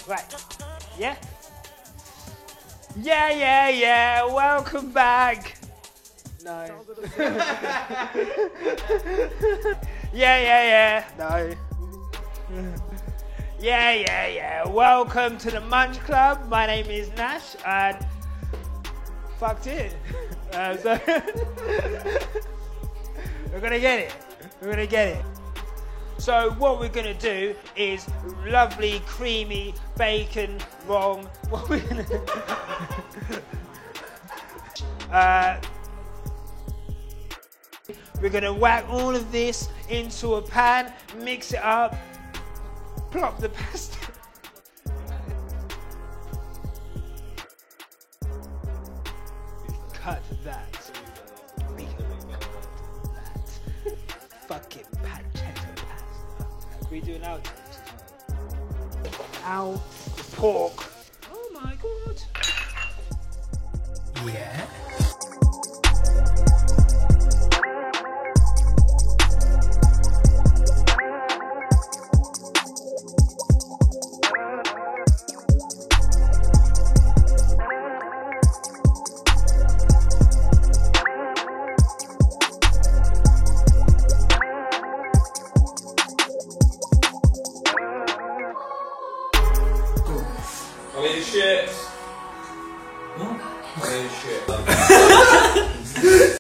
Right. Yeah? Yeah. Welcome back. No. Yeah. No. Yeah. Welcome to the Munch Club. My name is Nash and fucked it. So we're gonna get it. So what we're gonna do is lovely, creamy bacon wrong. What we're gonna we're gonna whack all of this into a pan, mix it up, plop the pasta. Cut that. We can cut that. Fucking pancetta pasta. We do an outtake as well. Ow, the pork. Oh my god. Yeah. I need shit. What? I need shit.